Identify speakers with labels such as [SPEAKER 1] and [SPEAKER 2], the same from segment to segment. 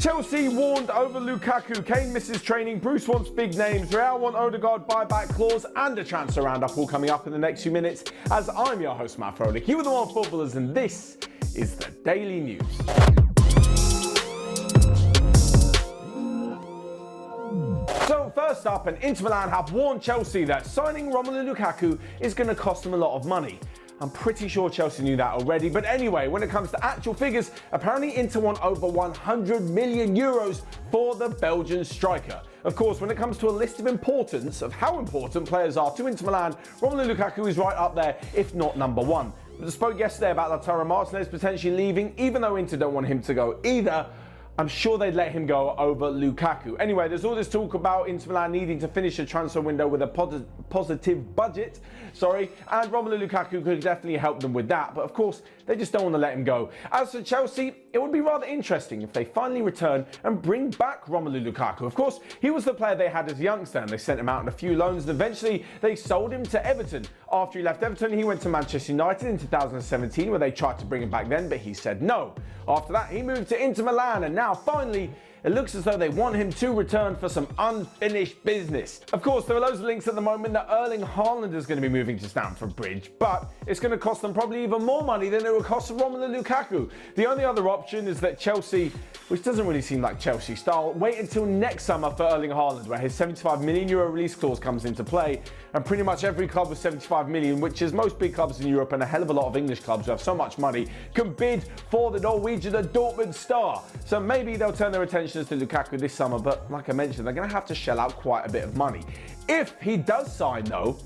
[SPEAKER 1] Chelsea warned over Lukaku, Kane misses training, Bruce wants big names, Real want Odegaard buyback clause, and a transfer roundup all coming up in the next few minutes. As I'm your host, Matt Froelich, you are the One Footballers, and this is the Daily News. So first up, Inter Milan have warned Chelsea that signing Romelu Lukaku is going to cost them a lot of money. I'm pretty sure Chelsea knew that already, but anyway, when it comes to actual figures, apparently Inter want over 100 million euros for the Belgian striker. Of course, when it comes to a list of importance, of how important players are to Inter Milan, Romelu Lukaku is right up there, if not number one. But I spoke yesterday about Lautaro Martinez potentially leaving, even though Inter don't want him to go either. I'm sure they'd let him go over Lukaku. Anyway, there's all this talk about Inter Milan needing to finish a transfer window with a positive budget, and Romelu Lukaku could definitely help them with that, but of course, they just don't want to let him go. As for Chelsea, it would be rather interesting if they finally return and bring back Romelu Lukaku. Of course, he was the player they had as a youngster, and they sent him out on a few loans, and eventually they sold him to Everton. After he left Everton, he went to Manchester United in 2017, where they tried to bring him back then, but he said no. After that, he moved to Inter Milan, and now finally, it looks as though they want him to return for some unfinished business. Of course, there are loads of links at the moment that Erling Haaland is going to be moving to Stamford Bridge, but it's going to cost them probably even more money than it would cost Romelu Lukaku. The only other option is that Chelsea, which doesn't really seem like Chelsea style, wait until next summer for Erling Haaland, where his €75 million release clause comes into play, and pretty much every club with 75 million, which is most big clubs in Europe and a hell of a lot of English clubs who have so much money, can bid for the Norwegian, the Dortmund star. So maybe they'll turn their attentions to Lukaku this summer, but like I mentioned, they're going to have to shell out quite a bit of money. If he does sign though,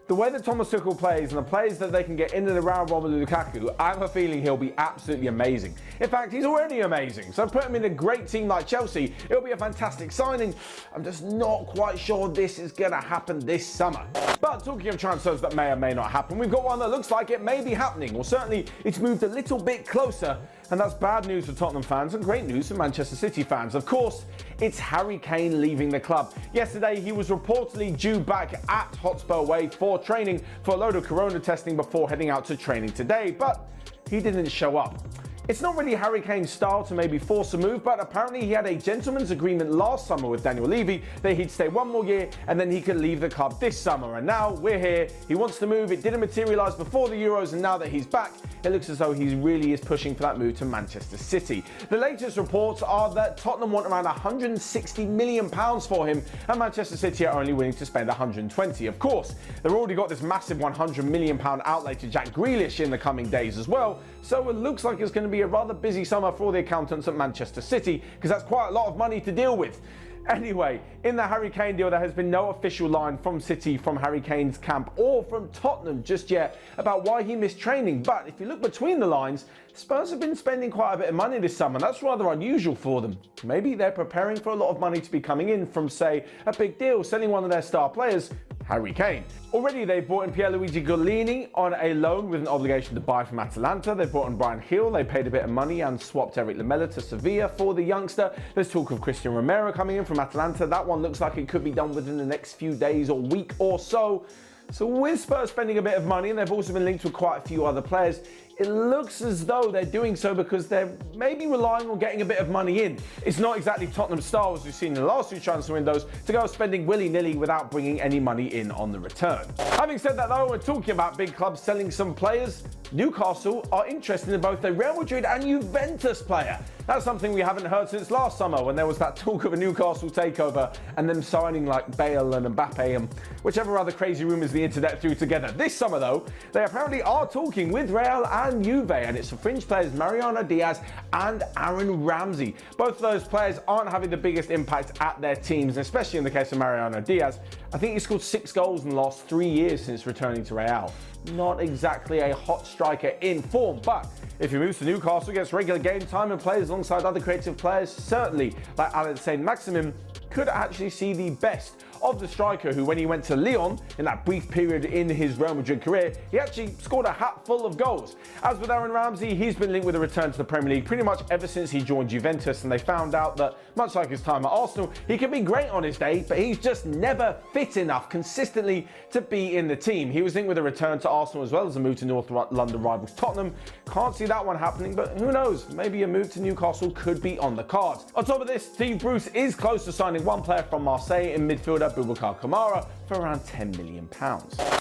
[SPEAKER 1] the way that Thomas Tuchel plays and the players that they can get in and around Romelu Lukaku, I have a feeling he'll be absolutely amazing. In fact, he's already amazing. So put him in a great team like Chelsea, it'll be a fantastic signing. I'm just not quite sure this is going to happen this summer. But talking of transfers that may or may not happen, we've got one that looks like it may be happening, or certainly it's moved a little bit closer, and that's bad news for Tottenham fans and great news for Manchester City fans. Of course, it's Harry Kane leaving the club. Yesterday, he was reportedly due back at Hotspur Way for training for a load of corona testing before heading out to training today, but he didn't show up. It's not really Harry Kane's style to maybe force a move, but apparently he had a gentleman's agreement last summer with Daniel Levy that he'd stay one more year and then he could leave the club this summer. And now we're here. He wants to move. It didn't materialise before the Euros, and now that he's back, it looks as though he really is pushing for that move to Manchester City. The latest reports are that Tottenham want around £160 million for him, and Manchester City are only willing to spend 120. Of course, they've already got this massive £100 million outlay to Jack Grealish in the coming days as well, so it looks like it's going to be a rather busy summer for the accountants at Manchester City, because that's quite a lot of money to deal with. Anyway, in the Harry Kane deal, there has been no official line from City, from Harry Kane's camp, or from Tottenham just yet about why he missed training. But if you look between the lines, Spurs have been spending quite a bit of money this summer. That's rather unusual for them. Maybe they're preparing for a lot of money to be coming in from, say, a big deal, selling one of their star players, Harry Kane. Already they've brought in Pierluigi Golini on a loan with an obligation to buy from Atalanta. They've brought in Brian Hill. They paid a bit of money and swapped Eric Lamela to Sevilla for the youngster. There's talk of Christian Romero coming in from Atalanta. That one looks like it could be done within the next few days or week or so. So with Spurs spending a bit of money, and they've also been linked with quite a few other players, it looks as though they're doing so because they're maybe relying on getting a bit of money in. It's not exactly Tottenham style, as we've seen in the last two transfer windows, to go spending willy-nilly without bringing any money in on the return. Having said that though, we're talking about big clubs selling some players. Newcastle are interested in both a Real Madrid and Juventus player. That's something we haven't heard since last summer, when there was that talk of a Newcastle takeover and them signing like Bale and Mbappe and whichever other crazy rumours the internet threw together. This summer though, they apparently are talking with Real and Juve, and it's for fringe players Mariano Diaz and Aaron Ramsey. Both of those players aren't having the biggest impact at their teams, and especially in the case of Mariano Diaz. I think he scored 6 goals in the last 3 years since returning to Real. Not exactly a hot striker in form, but if he moves to Newcastle, gets regular game time and plays alongside other creative players, certainly like Alain Saint-Maximin, could actually see the best of the striker who, when he went to Lyon in that brief period in his Real Madrid career, he actually scored a hat full of goals. As with Aaron Ramsey, he's been linked with a return to the Premier League pretty much ever since he joined Juventus, and they found out that, much like his time at Arsenal, he can be great on his day, but he's just never fit enough consistently to be in the team. He was linked with a return to Arsenal as well as a move to North London rivals Tottenham. Can't see that one happening, but who knows? Maybe a move to Newcastle could be on the cards. On top of this, Steve Bruce is close to signing one player from Marseille in midfielder Boubacar Kamara for around £10 million.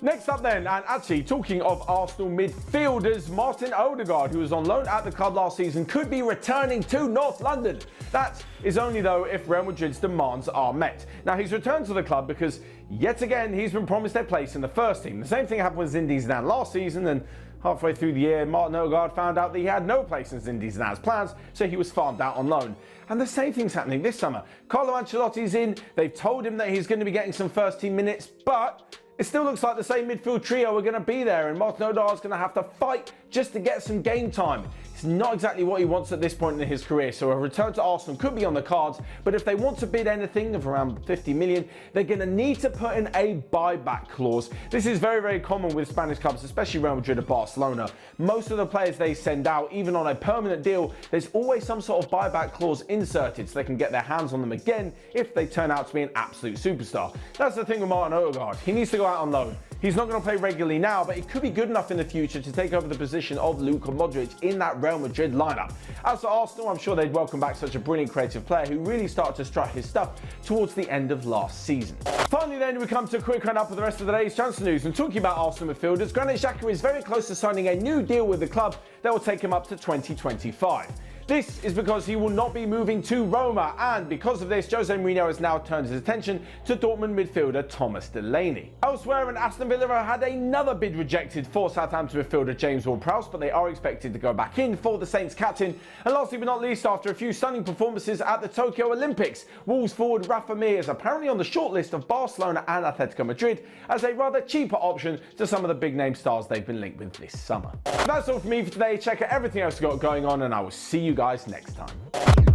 [SPEAKER 1] Next up then, and actually talking of Arsenal midfielders, Martin Odegaard, who was on loan at the club last season, could be returning to North London. That is only though if Real Madrid's demands are met. Now, he's returned to the club because yet again he's been promised a place in the first team. The same thing happened with Zinedine Zidane last season, and halfway through the year, Martin Odegaard found out that he had no place in Zinedine Zidane's plans, so he was farmed out on loan. And the same thing's happening this summer. Carlo Ancelotti's in, they've told him that he's going to be getting some first team minutes, but it still looks like the same midfield trio are going to be there, and Martin Odegaard's going to have to fight just to get some game time. It's not exactly what he wants at this point in his career, so a return to Arsenal could be on the cards, but if they want to bid anything of around 50 million, they're going to need to put in a buyback clause. This is very, very common with Spanish clubs, especially Real Madrid and Barcelona. Most of the players they send out, even on a permanent deal, there's always some sort of buyback clause inserted so they can get their hands on them again if they turn out to be an absolute superstar. That's the thing with Martin Odegaard. He needs to go out on loan. He's not going to play regularly now, but he could be good enough in the future to take over the position of Luka Modric in that Real Madrid lineup. As for Arsenal, I'm sure they'd welcome back such a brilliant creative player who really started to strut his stuff towards the end of last season. Finally then, we come to a quick round-up of the rest of the day's transfer news. And talking about Arsenal midfielders, Granit Xhaka is very close to signing a new deal with the club that will take him up to 2025. This is because he will not be moving to Roma, and because of this, Jose Mourinho has now turned his attention to Dortmund midfielder Thomas Delaney. Elsewhere, and Aston Villa had another bid rejected for Southampton midfielder James Ward-Prowse, but they are expected to go back in for the Saints captain. And lastly but not least, after a few stunning performances at the Tokyo Olympics, Wolves forward Rafa Mir is apparently on the shortlist of Barcelona and Atletico Madrid as a rather cheaper option to some of the big name stars they've been linked with this summer. That's all from me for today. Check out everything else we've got going on, and I will see you guys next time.